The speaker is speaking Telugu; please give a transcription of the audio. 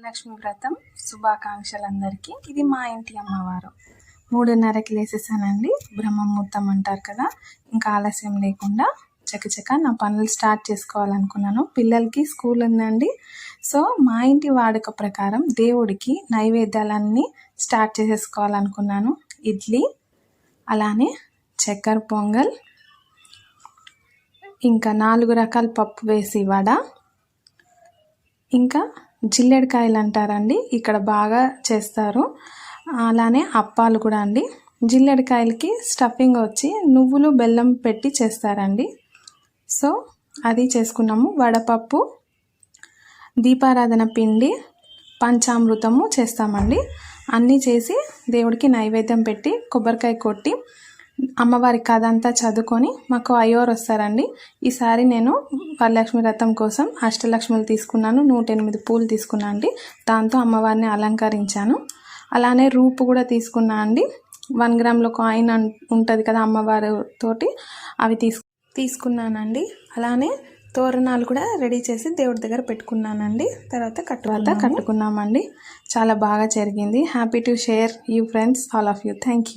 వరలక్ష్మి వ్రతం శుభాకాంక్షలు అందరికీ. ఇది మా ఇంటి అమ్మవారు. 3:30కి లేసేసానండి. బ్రహ్మముహూర్తం అంటారు కదా. ఇంకా ఆలస్యం లేకుండా చకచక నా పనులు స్టార్ట్ చేసుకోవాలనుకున్నాను. పిల్లలకి స్కూల్ ఉందండి. సో మా ఇంటి వాడుక ప్రకారం దేవుడికి నైవేద్యాలన్నీ స్టార్ట్ చేసేసుకోవాలనుకున్నాను. ఇడ్లీ, అలానే చక్కెర పొంగల్, ఇంకా 4 రకాల పప్పు వేసి వడ, ఇంకా జిల్లెడకాయలు అంటారండి, ఇక్కడ బాగా చేస్తారు. అలానే అప్పాలు కూడా అండి. జిల్లెడకాయలకి స్టఫింగ్ వచ్చి నువ్వులు బెల్లం పెట్టి చేస్తారండి. సో అది చేసుకున్నాము. వడపప్పు, దీపారాధన పిండి, పంచామృతము చేస్తామండి. అన్నీ చేసి దేవుడికి నైవేద్యం పెట్టి కొబ్బరికాయ కొట్టి అమ్మవారి కథ అంతా చదువుకొని మాకు అయ్యోరు వస్తారండి. ఈసారి నేను వరలక్ష్మి వ్రతం కోసం అష్టలక్ష్ములు తీసుకున్నాను. 108 పూలు తీసుకున్నా అండి. దాంతో అమ్మవారిని అలంకరించాను. అలానే రూపు కూడా తీసుకున్నా అండి. 1 గ్రామ్లో కాయిన్ ఉంటుంది కదా అమ్మవారి తోటి, అవి తీసుకున్నానండి. అలానే తోరణాలు కూడా రెడీ చేసి దేవుడి దగ్గర పెట్టుకున్నానండి. తర్వాత కట్టుకున్నామండి. చాలా బాగా జరిగింది. Happy to share you friends, all of you. Thank you.